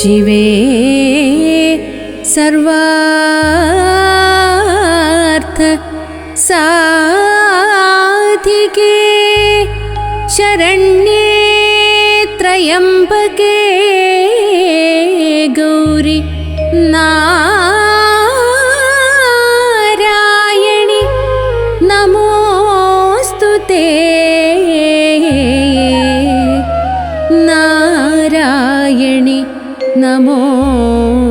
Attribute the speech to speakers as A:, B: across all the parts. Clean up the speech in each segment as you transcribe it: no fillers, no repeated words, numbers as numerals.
A: शिवे सर्वार्थ साधिके शरण्ये त्र्यम्बके गौरी नारायणि नमोऽस्तुते नारायणि नमोऽस्तुते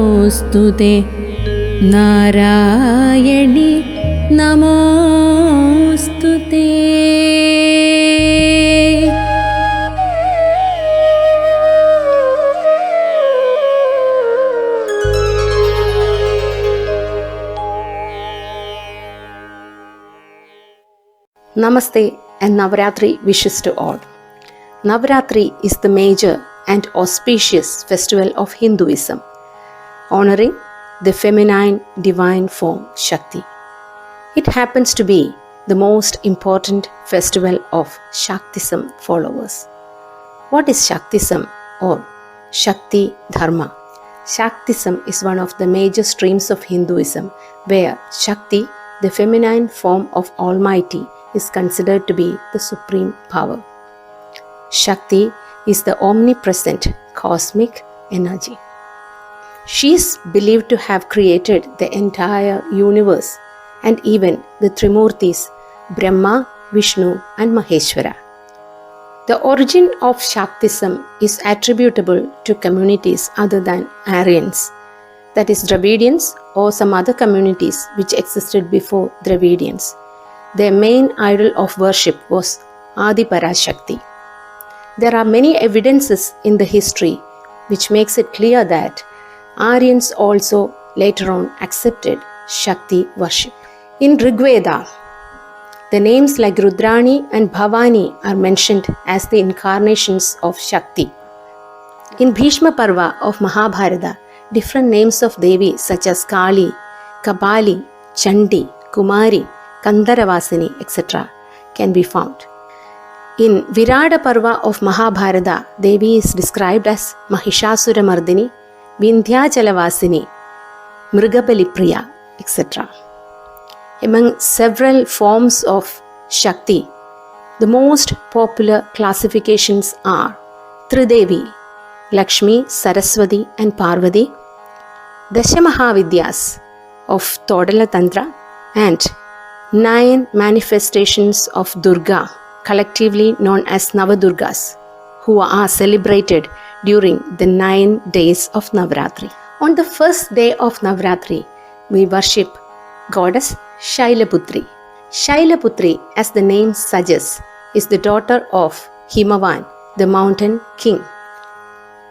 A: नारायणि नमोऽस्तुते।
B: Namaste and Navaratri wishes to all. Navaratri is the major and auspicious festival of Hinduism, honoring the feminine divine form Shakti. It happens to be the most important festival of Shaktism followers. What is Shaktism or Shakti Dharma? Shaktism is one of the major streams of Hinduism where Shakti, the feminine form of Almighty, is considered to be the supreme power. Shakti is the omnipresent cosmic energy. She is believed to have created the entire universe and even the Trimurtis Brahma, Vishnu and Maheshwara. The origin of Shaktism is attributable to communities other than Aryans, that is Dravidians or some other communities which existed before Dravidians. Their main idol of worship was Adi Parashakti. There are many evidences in the history which makes it clear that Aryans also later on accepted Shakti worship. In Rigveda, the names like Rudrani and Bhavani are mentioned as the incarnations of Shakti. In Bhishma Parva of Mahabharata, different names of Devi such as Kali, Kapali, Chandi, Kumari, Kandaravasini, etc. can be found. In Virada Parva of Mahabharata, Devi is described as Mahishasura Mardini, Vindhyachalavasini, Mrigabali Priya, etc. Among several forms of Shakti, the most popular classifications are Tridevi, Lakshmi, Saraswati and Parvati, Dashamahavidyas of Todala Tantra, and 9 manifestations of Durga, collectively known as Navadurgas, who are celebrated during the 9 days of Navaratri. On the first day of Navaratri, we worship goddess Shailaputri. Shailaputri, as the name suggests, is the daughter of Himavan, the mountain king.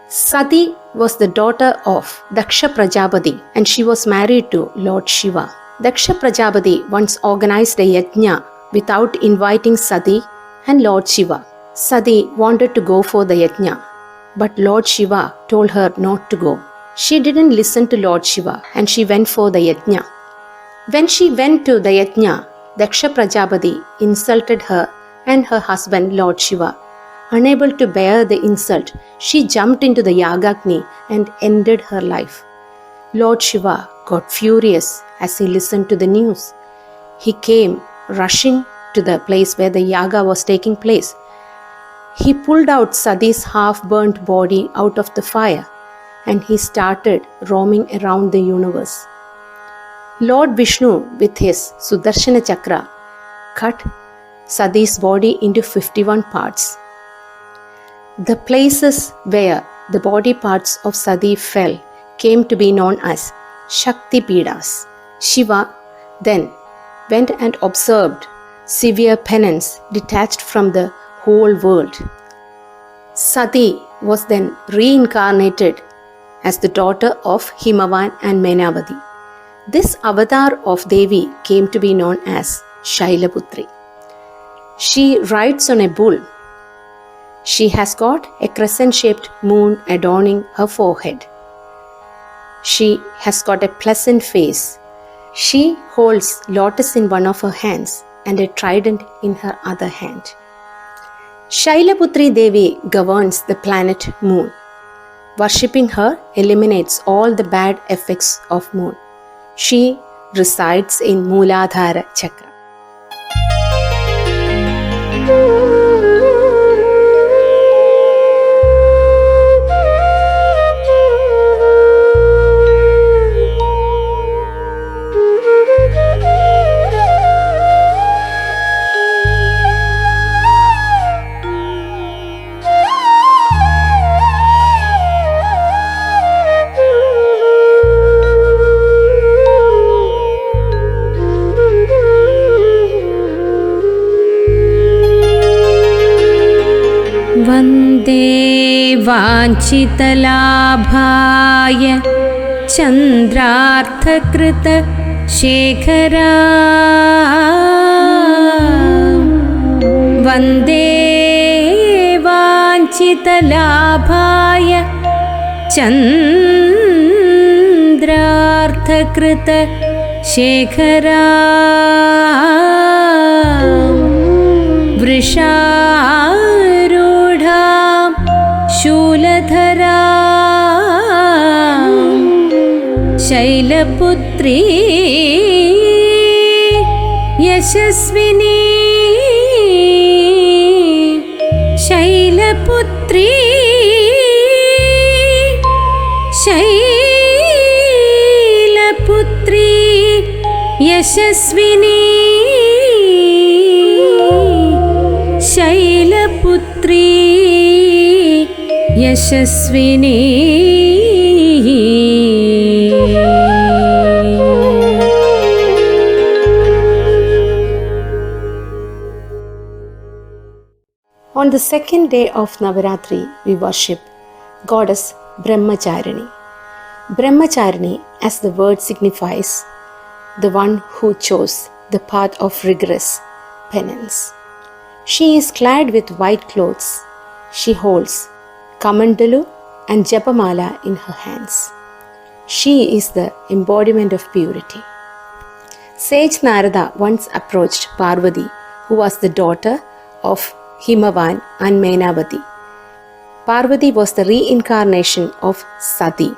B: Sati was the daughter of Daksha Prajapati and she was married to Lord Shiva. Daksha Prajapati once organized a yajna without inviting Sati and Lord Shiva. Sati wanted to go for the yajna, but Lord Shiva told her not to go. She didn't listen to Lord Shiva and she went for the yajna. When she went to the yajna, Daksha Prajapati insulted her and her husband Lord Shiva. Unable to bear the insult, she jumped into the Yagagni and ended her life. Lord Shiva got furious as he listened to the news. He came rushing to the place where the yaga was taking place. He pulled out Sati's half-burnt body out of the fire and he started roaming around the universe. Lord Vishnu, with his Sudarshana Chakra, cut Sati's body into 51 parts. The places where the body parts of Sati fell came to be known as Shakti Pidas. Shiva then went and observed severe penance detached from the whole world. Sati was then reincarnated as the daughter of Himavan and Menavati. This avatar of Devi came to be known as Shailaputri. She rides on a bull. She has got a crescent-shaped moon adorning her forehead. She has got a pleasant face. She holds lotus in one of her hands and a trident in her other hand. Shailaputri Devi governs the planet Moon. Worshipping her eliminates all the bad effects of moon. She resides in Mooladhara Chakra.
A: वन्दे वाञ्छितलाभाय चन्द्रार्थकृतशेखरा वन्दे वाञ्छितलाभाय चन्द्रार्थकृतशेखरा वृषारूढा शूलधरा शैलपुत्री यशस्विनी शैलपुत्री शैलपुत्री यशस्विनी शैलपुत्री यशस्विनी
B: On the second day of Navaratri, we worship goddess Brahmacharini. Brahmacharini, as the word signifies, the one who chose the path of rigorous penance. She is clad with white clothes. She holds Kamandalu and Japamala in her hands. She is the embodiment of purity. Sage Narada once approached Parvati, who was the daughter of Himavan and Menavati. Parvati was the reincarnation of Sati.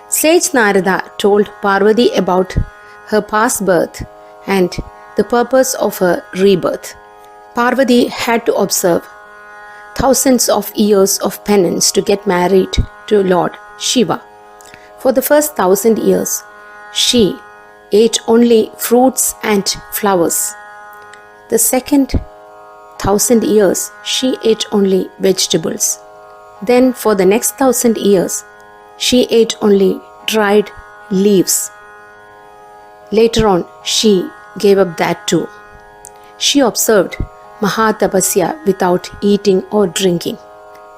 B: Sage Narada told Parvati about her past birth and the purpose of her rebirth. Parvati had to observe thousands of years of penance to get married to Lord Shiva. For the first 1,000 years, she ate only fruits and flowers. The second 1,000 years, she ate only vegetables. Then for the next 1,000 years, she ate only dried leaves. Later on, she gave up that too. She observed Mahatapasya without eating or drinking.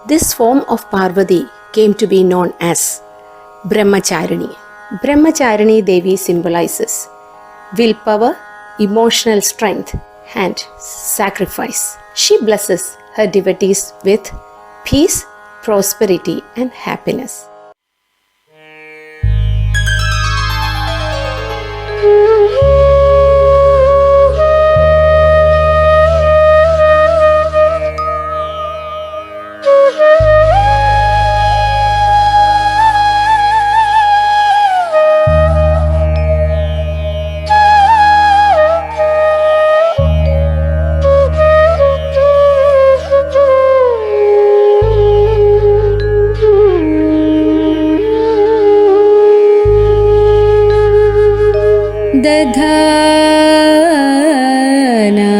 B: This form of Parvati came to be known as Brahmacharini. Brahmacharini Devi symbolizes willpower, emotional strength, and sacrifice. She blesses her devotees with peace, prosperity, and happiness.
A: दधाना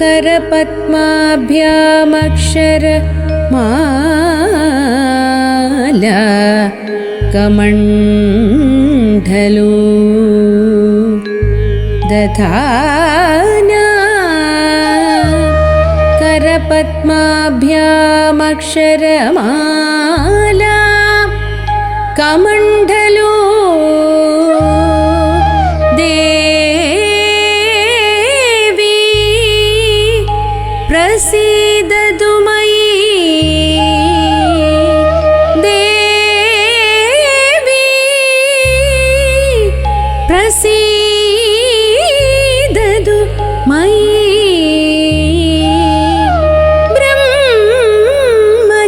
A: करपद्माभ्यामक्षरमाला कमण्डलू दधाना करपद्माभ्यामक्षरमाला कमण्डलू देवी प्रसीदतु मयि देवी प्रसीदतु मयि Brahmacharini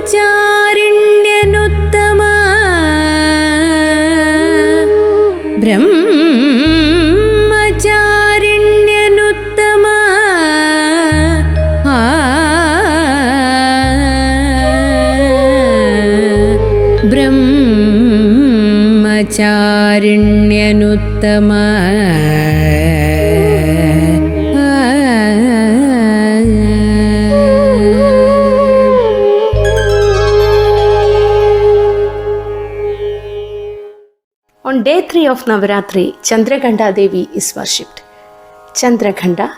A: कारुण्यनुत्तमा
B: On day 3 of Navaratri, Chandraghanda Devi is worshipped. Chandraghanda,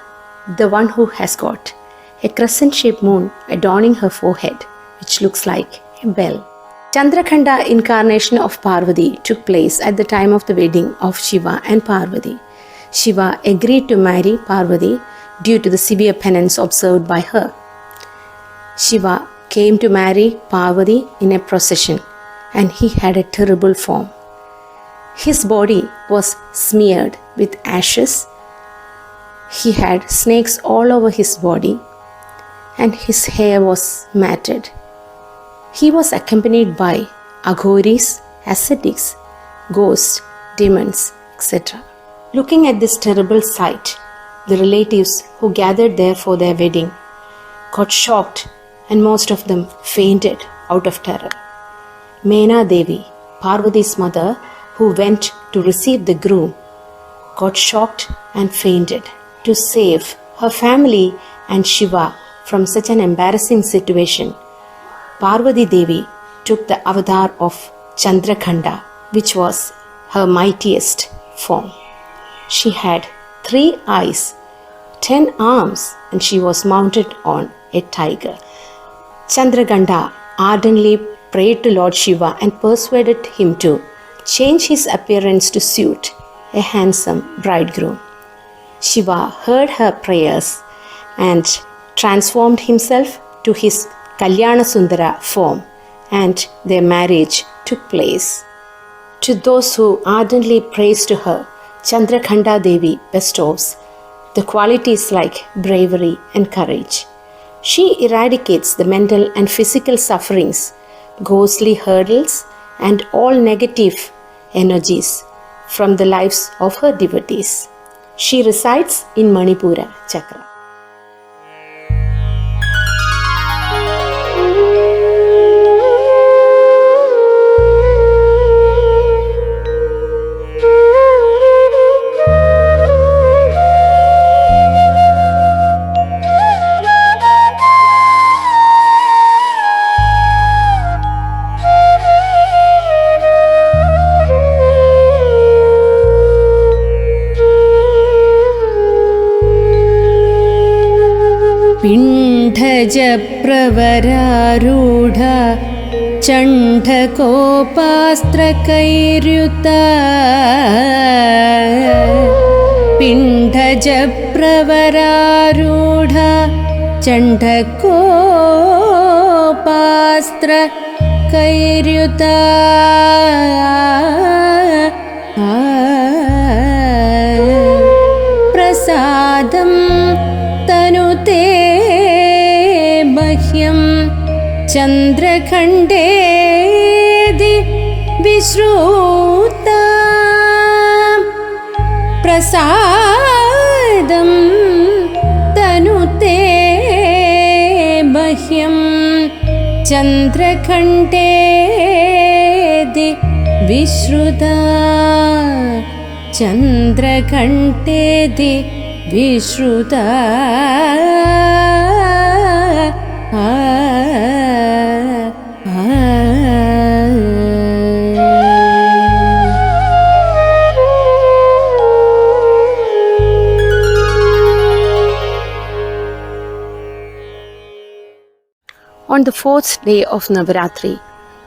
B: the one who has got a crescent-shaped moon adorning her forehead, which looks like a bell. Chandraghanda incarnation of Parvati took place at the time of the wedding of Shiva and Parvati. Shiva agreed to marry Parvati due to the severe penance observed by her. Shiva came to marry Parvati in a procession, and he had a terrible form. His body was smeared with ashes. He had snakes all over his body, and his hair was matted. He was accompanied by aghoris, ascetics, ghosts, demons, etc. Looking at this terrible sight, the relatives who gathered there for their wedding got shocked, and most of them fainted out of terror. Mena Devi, Parvati's mother, who went to receive the groom, got shocked and fainted. To save her family and Shiva from such an embarrassing situation, Parvati Devi took the avatar of Chandraghanda, which was her mightiest form. She had 3 eyes, 10 arms, and she was mounted on a tiger. Chandraghanda ardently prayed to Lord Shiva and persuaded him to change his appearance to suit a handsome bridegroom. Shiva heard her prayers and transformed himself to his Kalyana Sundara form, and their marriage took place. To those who ardently praise to her, Chandraghanda Devi bestows the qualities like bravery and courage. She eradicates the mental and physical sufferings, ghostly hurdles, and all negative energies from the lives of her devotees. She resides in Manipura Chakra.
A: पिण्डजप्रवरारूढा चण्डकोपास्त्रकैर्युता पिण्डजप्रवरारूढा चण्डकोपास्त्रकैर्युता प्रसादं तनुते मह्यं चन्द्रखण्डेदि विश्रुता प्रसादं तनुते मह्यं चन्द्रखण्डेदि विश्रुता चन्द्रखण्डेदि विश्रुता
B: On the 4th day of Navaratri,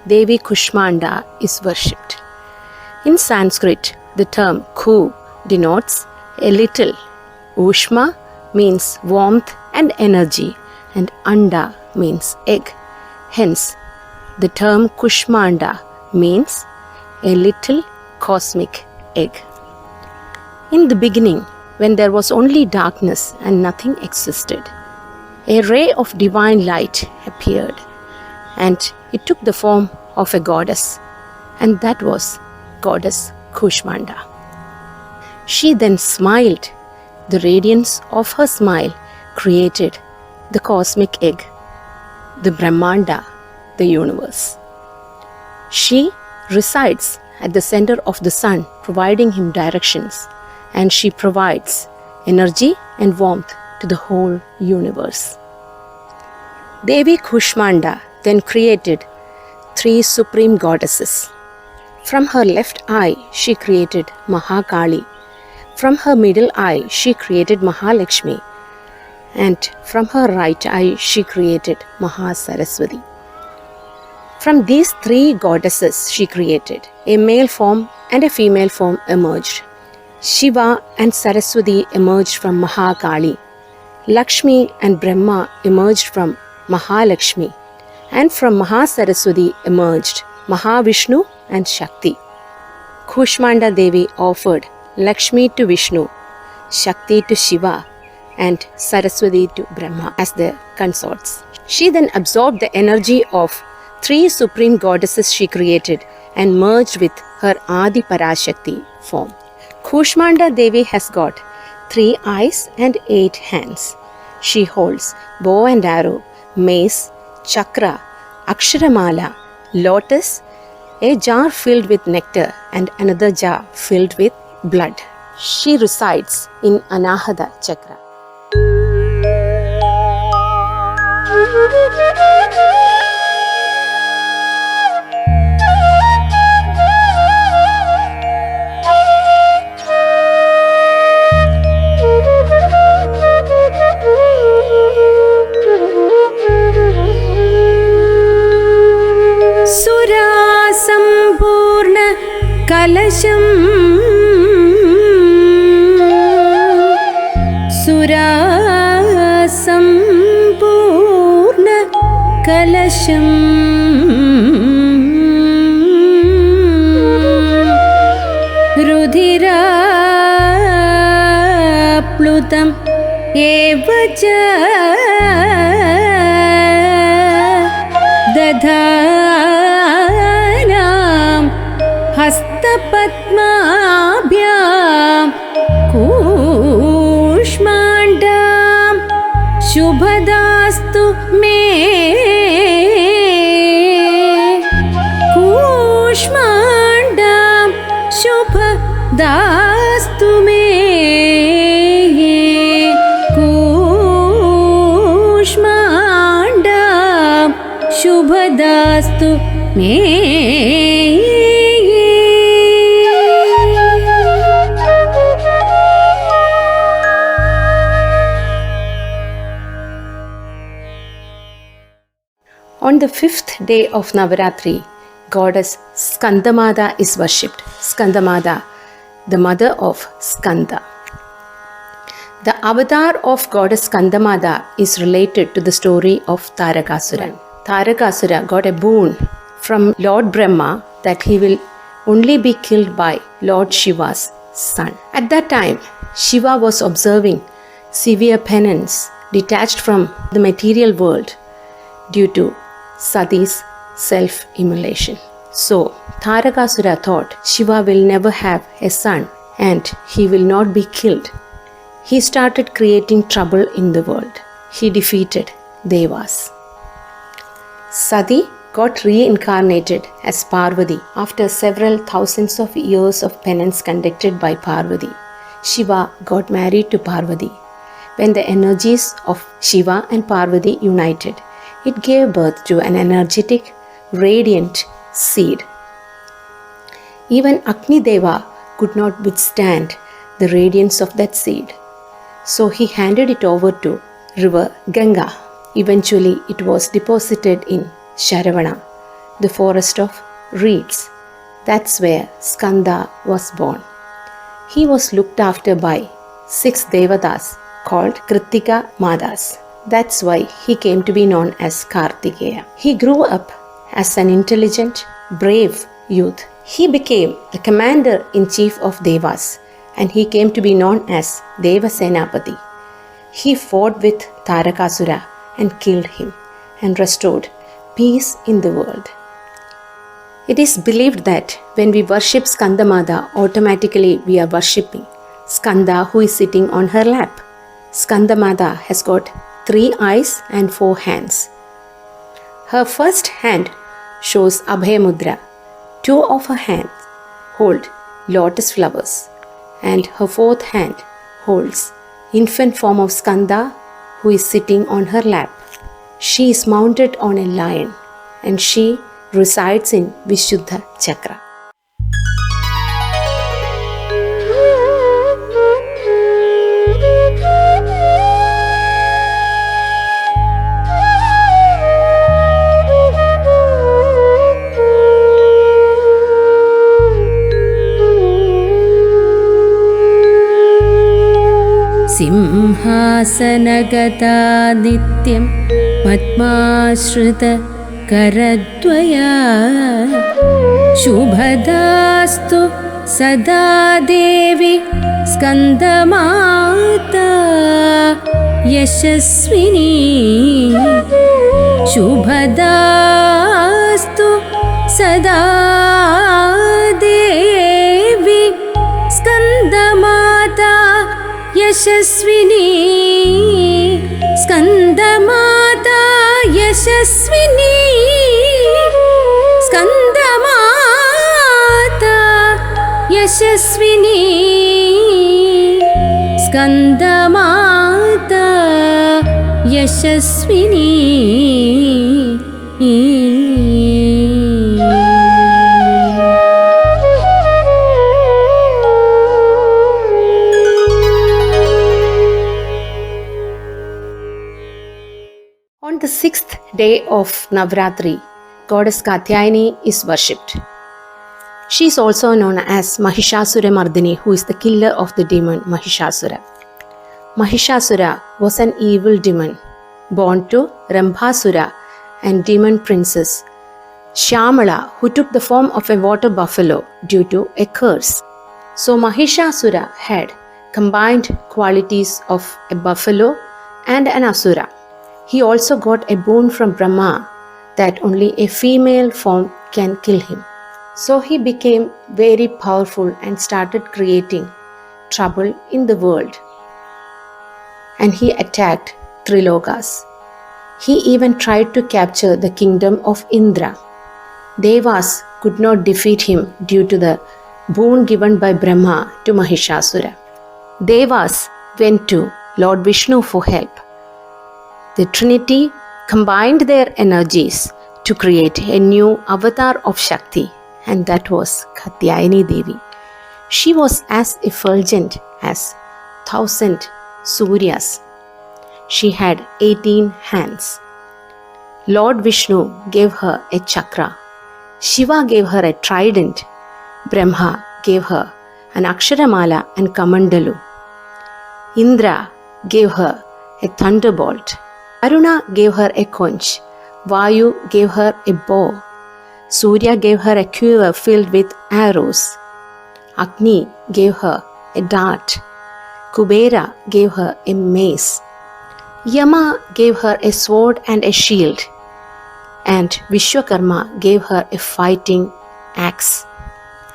B: Devi Kushmanda is worshipped. In Sanskrit, the term Ku denotes a little. Ushma means warmth and energy, and Anda means egg. Hence, the term Kushmanda means a little cosmic egg. In the beginning, when there was only darkness and nothing existed, a ray of divine light appeared, and it took the form of a goddess, and that was Goddess Kushmanda. She then smiled. The radiance of her smile created the cosmic egg, the Brahmanda, the universe. She resides at the center of the sun, providing him directions, and she provides energy and warmth to the whole universe. Devi Kushmanda then created 3 supreme goddesses. From her left eye, she created Mahakali. From her middle eye, she created Mahalakshmi. And from her right eye, she created Mahasaraswati. From these 3 goddesses she created, a male form and a female form emerged. Shiva and Saraswati emerged from Mahakali. Lakshmi and Brahma emerged from Mahalakshmi. And from Mahasaraswati emerged Mahavishnu and Shakti. Kushmanda Devi offered Lakshmi to Vishnu, Shakti to Shiva, and Saraswati to Brahma as their consorts. She then absorbed the energy of 3 supreme goddesses she created and merged with her Adi Parashakti form. Kushmanda Devi has got 3 eyes and 8 hands. She holds bow and arrow, mace, chakra, aksharamala, lotus, a jar filled with nectar and another jar filled with blood. She resides in Anahata Chakra.
A: सुरासम्पूर्ण कलशम् सुरासम्पूर्ण कलशम् रुधिराप्लुतम् एव च दधानां हस्तपद्माभ्यां कूष्माण्डां शुभदास्तु मे कूष्माण्डां शुभदास्तु मे कूष्माण्डां शुभदास्तु मे.
B: On the 5th day of Navaratri, goddess Skandamada is worshipped. Skandamada, the mother of Skanda. The avatar of goddess Skandamada is related to the story of Tarakasura. Tarakasura got a boon from Lord Brahma that he will only be killed by Lord Shiva's son. At that time, Shiva was observing severe penance detached from the material world due to Sati's self-immolation. So, Tarakasura thought Shiva will never have a son and he will not be killed. He started creating trouble in the world. He defeated Devas. Sati got reincarnated as Parvati after several thousands of years of penance conducted by Parvati. Shiva got married to Parvati. When the energies of Shiva and Parvati united, it gave birth to an energetic, radiant seed. Even Agni Deva could not withstand the radiance of that seed. So he handed it over to river Ganga. Eventually it was deposited in Sharavana, the forest of reeds. That's where Skanda was born. He was looked after by 6 Devatas called Kritika Madas. That's why he came to be known as Kartikeya. He grew up as an intelligent, brave youth. He became the commander-in-chief of Devas and he came to be known as Deva Senapati. He fought with Tarakasura and killed him and restored peace in the world. It is believed that when we worship Skandamada, automatically we are worshipping Skanda who is sitting on her lap. Skandamada has got 3 eyes and 4 hands. Her first hand shows Abhay Mudra. 2 of her hands hold lotus flowers, and her fourth hand holds infant form of Skanda, who is sitting on her lap. She is mounted on a lion, and she resides in Vishuddha Chakra.
A: सिंहासनगता नित्यं पद्माश्रितकरद्वया शुभदास्तु सदा देवी स्कन्दमाता यशस्विनी शुभदास्तु सदा देवी स्कन्दमाता यशस्विनी स्कन्दमाता यशस्विनी स्कन्दमाता यशस्विनी स्कन्दमाता यशस्विनी
B: On the 6th day of Navratri, goddess Katyayani is worshipped. She is also known as Mahishasura Mardini, who is the killer of the demon Mahishasura. Mahishasura was an evil demon born to Rambhasura and demon princess Shyamala, who took the form of a water buffalo due to a curse. So Mahishasura had combined qualities of a buffalo and an asura. He also got a boon from Brahma that only a female form can kill him. So he became very powerful and started creating trouble in the world. And he attacked Trilokas. He even tried to capture the kingdom of Indra. Devas could not defeat him due to the boon given by Brahma to Mahishasura. Devas went to Lord Vishnu for help. The Trinity combined their energies to create a new avatar of Shakti, and that was Katyayani Devi. She was as effulgent as 1,000 Suryas. She had 18 hands. Lord Vishnu gave her a chakra. Shiva gave her a trident. Brahma gave her an Aksharamala and Kamandalu. Indra gave her a thunderbolt. Aruna gave her a conch. Vayu gave her a bow. Surya gave her a quiver filled with arrows. Agni gave her a dart. Kubera gave her a mace. Yama gave her a sword and a shield. And Vishwakarma gave her a fighting axe.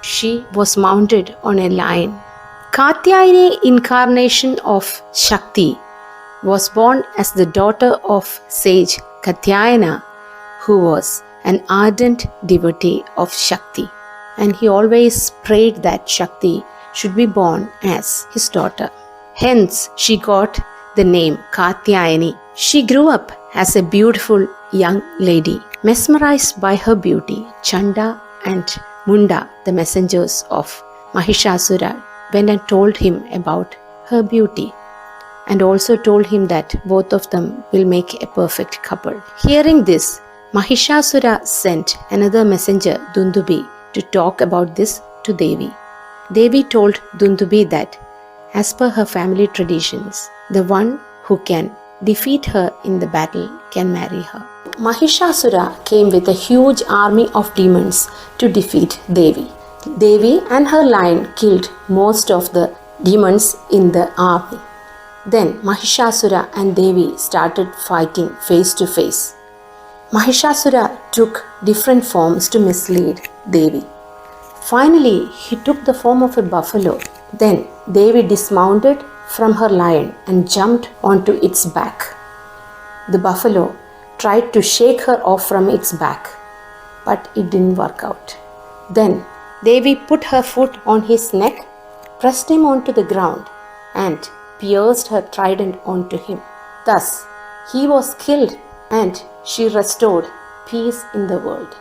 B: She was mounted on a lion. Katyayani, incarnation of Shakti, was born as the daughter of sage Katyayana, who was an ardent devotee of Shakti, and he always prayed that Shakti should be born as his daughter. Hence, she got the name Katyayani. She grew up as a beautiful young lady. Mesmerized by her beauty, Chanda and Munda, the messengers of Mahishasura, went and told him about her beauty, and also told him that both of them will make a perfect couple. Hearing this, Mahishasura sent another messenger, Dundubi, to talk about this to Devi. Devi told Dundubi that, as per her family traditions, the one who can defeat her in the battle can marry her. Mahishasura came with a huge army of demons to defeat Devi. Devi and her lion killed most of the demons in the army. Then Mahishasura and Devi started fighting face to face. Mahishasura took different forms to mislead Devi. Finally, he took the form of a buffalo. Then Devi dismounted from her lion and jumped onto its back. The buffalo tried to shake her off from its back, but it didn't work out. Then Devi put her foot on his neck, pressed him onto the ground, and pierced her trident onto him. Thus, he was killed and she restored peace in the world.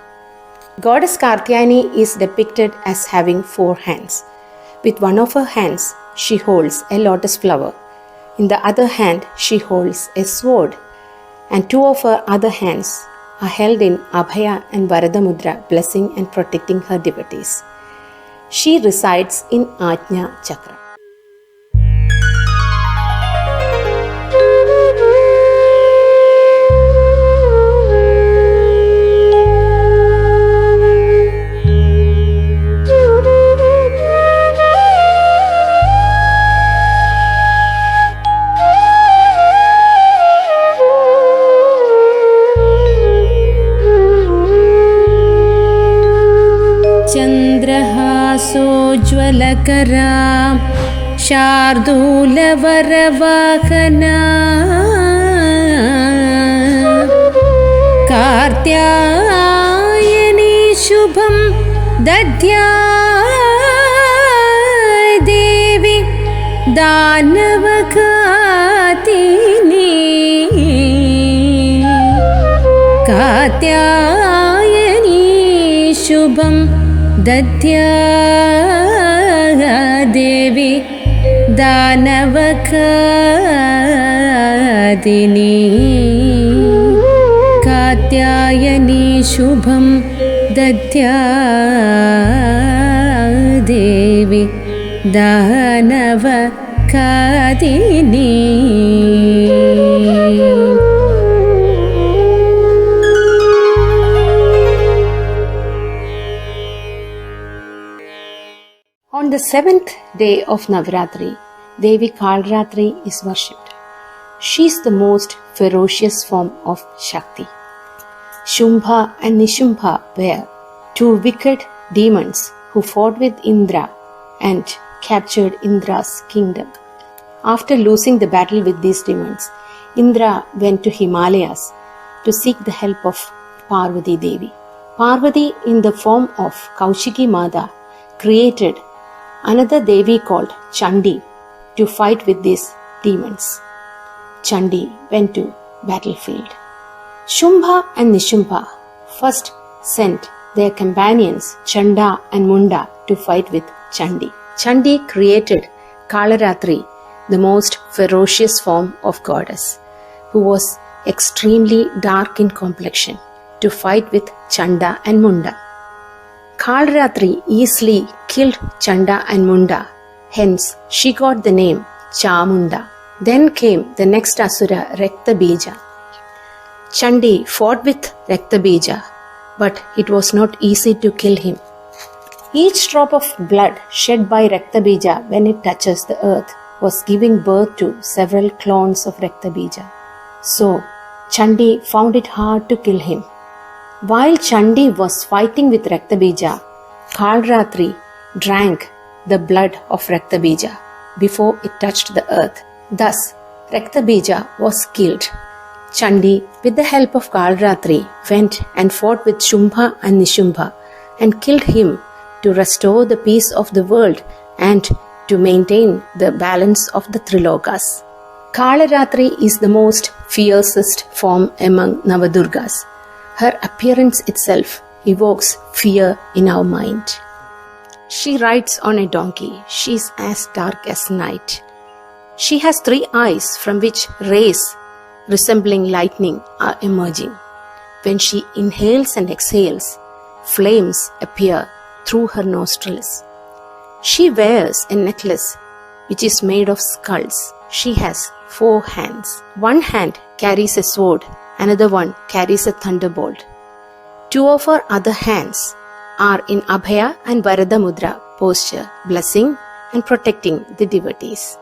B: Goddess Kartyayani is depicted as having 4 hands. With one of her hands, she holds a lotus flower. In the other hand, she holds a sword, and 2 of her other hands are held in Abhaya and Varada Mudra, blessing and protecting her devotees. She resides in Ajna Chakra.
A: चन्द्रहासोज्ज्वलकरा शार्दूलवरवाहना कार्त्यायनी शुभं दद्या देवी दानवघातिनी कात्यायनी शुभं दद्या देवी दानवघातिनी कात्यायनी शुभं दद्या देवी दानवघातिनी.
B: On the 7th day of Navratri, Devi Kalratri is worshipped. She is the most ferocious form of Shakti. Shumbha and Nishumbha were 2 wicked demons who fought with Indra and captured Indra's kingdom. After losing the battle with these demons, Indra went to Himalayas to seek the help of Parvati Devi. Parvati, in the form of Kaushiki Mata, created another Devi called Chandi to fight with these demons. Chandi went to battlefield. Shumbha and Nishumbha first sent their companions Chanda and Munda to fight with Chandi. Chandi created Kalaratri, the most ferocious form of goddess, who was extremely dark in complexion, to fight with Chanda and Munda. Kalaratri easily killed Chanda and Munda, hence she got the name Chamunda. Then came the next Asura, Raktabija. Chandi fought with Raktabija, but it was not easy to kill him. Each drop of blood shed by Raktabija when it touches the earth was giving birth to several clones of Raktabija. So, Chandi found it hard to kill him. While Chandi was fighting with Raktabija, Kalratri drank the blood of Raktabija before it touched the earth. Thus, Raktabija was killed. Chandi, with the help of Kalratri, went and fought with Shumbha and Nishumbha and killed him to restore the peace of the world and to maintain the balance of the Trilokas. Kalaratri is the most fiercest form among Navadurgas. Her appearance itself evokes fear in our mind. She rides on a donkey. She is as dark as night. She has 3 eyes from which rays resembling lightning are emerging. When she inhales and exhales, flames appear through her nostrils. She wears a necklace which is made of skulls. She has 4 hands. One hand carries a sword, another one carries a thunderbolt. 2 of her other hands are in Abhaya and Varada Mudra posture, blessing and protecting the devotees.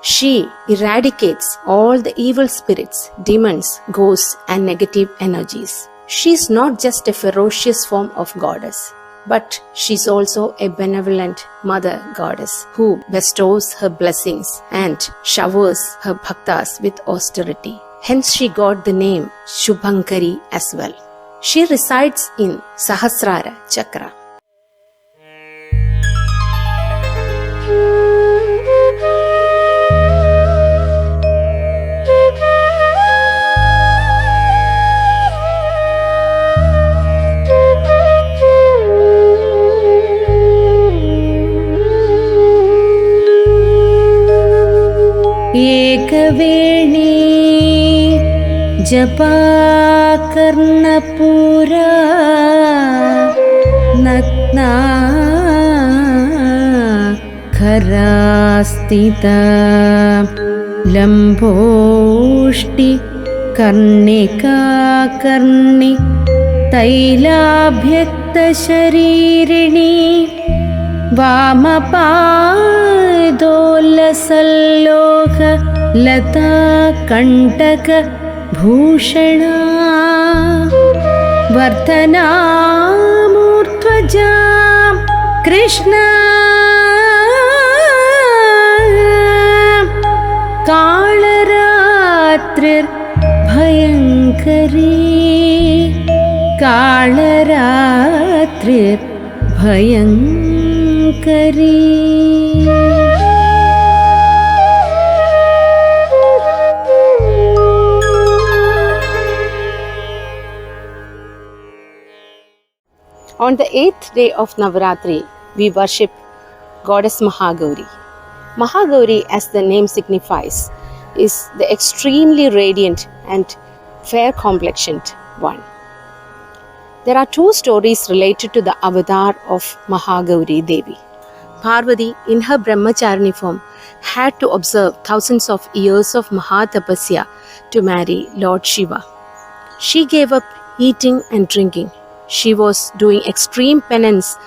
B: She eradicates all the evil spirits, demons, ghosts, and negative energies. She is not just a ferocious form of goddess, but she is also a benevolent mother goddess who bestows her blessings and showers her bhaktas with austerity. Hence she got the name Shubhankari as well. She resides in Sahasrara Chakra.
A: जपाकर्णपूरा नग्ना खरास्थिता लम्बोष्टि कर्णिकाकर्णि तैलाभ्यक्तशरीरिणी वामपादोल्लसल्लोक Lata कण्टकभूषणा वर्धनामूर्ध्वजा Krishna कालरात्रिर्भयङ्करी कालरात्रिर्भयङ्करी.
B: On the 8th day of Navaratri, we worship Goddess Mahagauri. Mahagauri, as the name signifies, is the extremely radiant and fair complexioned one. There are two stories related to the avatar of Mahagauri Devi. Parvati, in her brahmacharini form, had to observe thousands of years of Mahatapasya to marry Lord Shiva. She gave up eating and drinking. She was doing extreme penance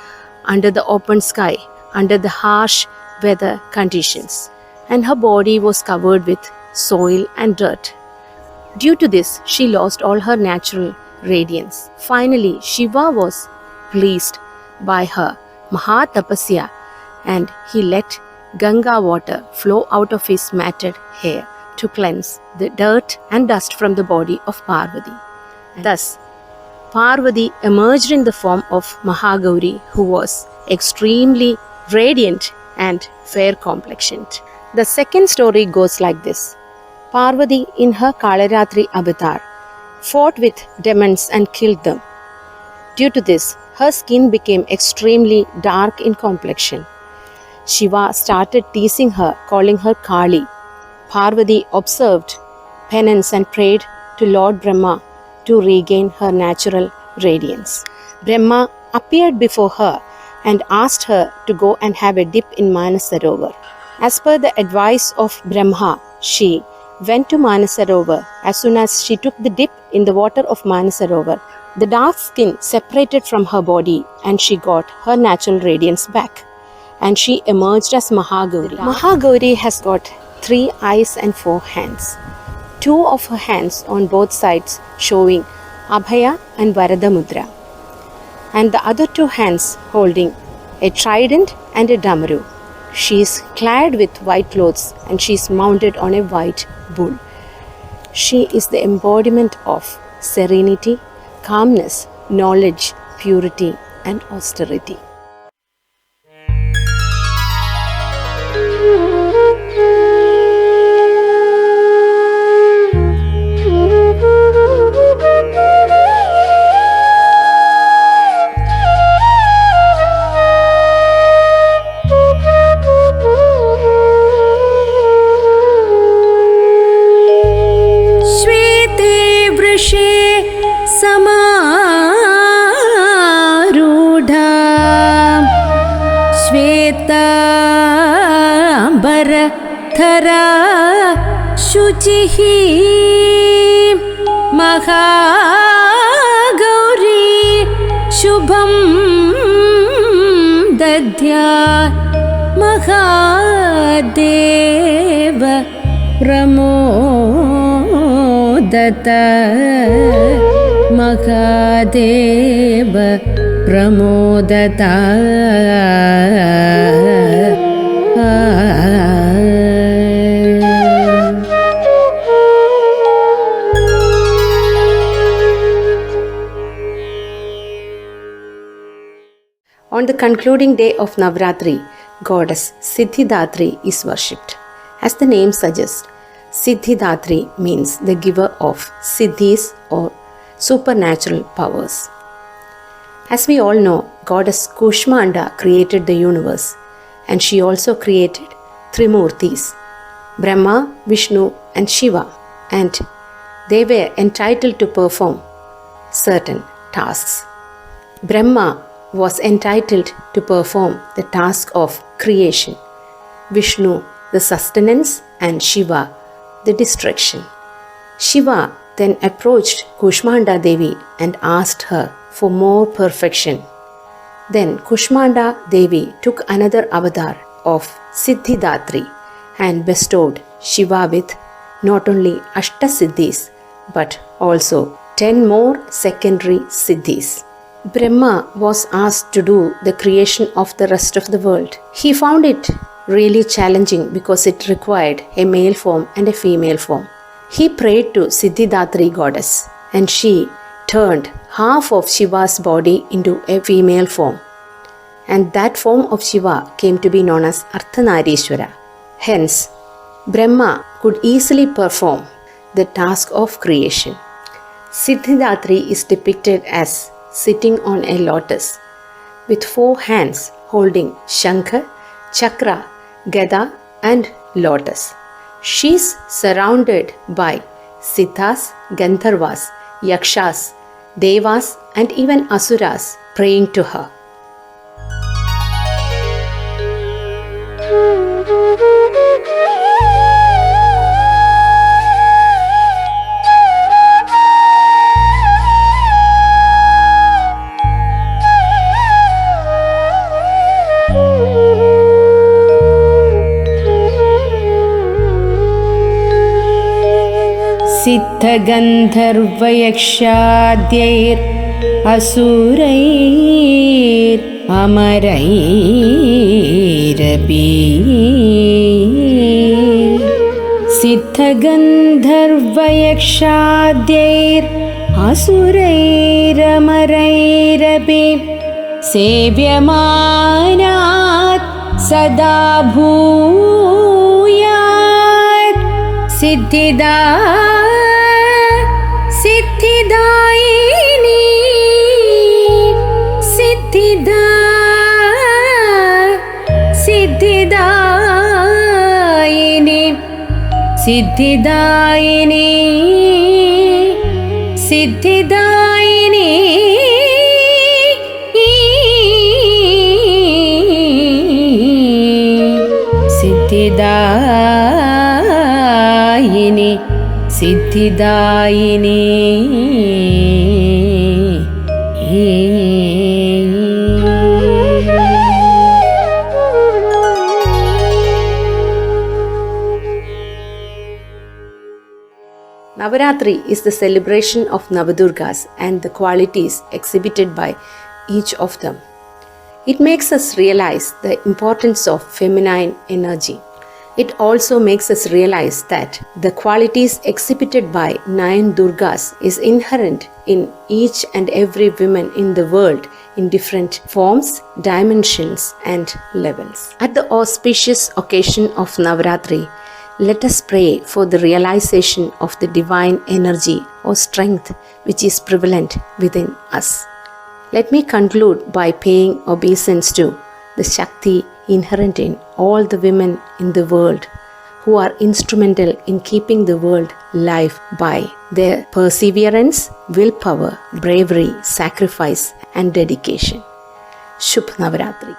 B: under the open sky, under the harsh weather conditions, and her body was covered with soil and dirt. Due to this, she lost all her natural radiance. Finally, Shiva was pleased by her Mahatapasya, and he let Ganga water flow out of his matted hair to cleanse the dirt and dust from the body of Parvati. Thus, Parvati emerged in the form of Mahagauri, who was extremely radiant and fair complexioned. The second story goes like this. Parvati, in her Kalaratri avatar, fought with demons and killed them. Due to this, her skin became extremely dark in complexion. Shiva started teasing her, calling her Kali. Parvati observed penance and prayed to Lord Brahma to regain her natural radiance. Brahma appeared before her and asked her to go and have a dip in Manasarovar. As per the advice of Brahma, she went to Manasarovar. As soon as she took the dip in the water of Manasarovar, the dark skin separated from her body and she got her natural radiance back. And she emerged as Mahagauri. Mahagauri has got 3 eyes and 4 hands. 2 of her hands on both sides showing Abhaya and Varada Mudra, and the other 2 hands holding a trident and a damaru. She is clad with white clothes and she is mounted on a white bull. She is the embodiment of serenity, calmness, knowledge, purity, and austerity.
A: समारूढा श्वेताम्बरधरा शुचिः महागौरी शुभं दद्यात् Mahadev प्रमोदत Mahadev प्रमोदत.
B: On the concluding day of Navratri, goddess Siddhidatri is worshipped. As the name suggests, Siddhidatri means the giver of siddhis or supernatural powers. As we all know, goddess Kushmanda created the universe, and she also created Trimurtis, Brahma, Vishnu and Shiva, and they were entitled to perform certain tasks. Brahma was entitled to perform the task of creation, Vishnu the sustenance, and Shiva the destruction. Shiva then approached Kushmanda Devi and asked her for more perfection. Then Kushmanda Devi took another avatar of Siddhidatri and bestowed Shiva with not only Ashtasiddhis but also 10 more secondary siddhis. Brahma was asked to do the creation of the rest of the world. He found it really challenging because it required a male form and a female form. He prayed to Siddhidatri goddess and she turned half of Shiva's body into a female form. And that form of Shiva came to be known as Ardhanarishwara. Hence, Brahma could easily perform the task of creation. Siddhidatri is depicted as sitting on a lotus with 4 hands holding Shankha, Chakra, Gada and lotus. She is surrounded by Siddhas, Gandharvas, Yakshas, Devas and even Asuras praying to her.
A: सिद्धगन्धर्वयक्षाद्यैर् असुरैर् अमरैरपि सिद्धगन्धर्वयक्षाद्यैर् असुरैरमरैरपि सेव्यमानात् सदा भूयात् सिद्धिदायिनी सिद्धिदायिनी सिद्धिदायिनी
B: Navaratri is the celebration of Navadurgas and the qualities exhibited by each of them. It makes us realize the importance of feminine energy. It also makes us realize that the qualities exhibited by 9 Durgas is inherent in each and every woman in the world in different forms, dimensions and levels. At the auspicious occasion of Navaratri, let us pray for the realization of the divine energy or strength which is prevalent within us. Let me conclude by paying obeisance to the Shakti inherent in all the women in the world who are instrumental in keeping the world alive by their perseverance, willpower, bravery, sacrifice and dedication. Shubh Navaratri.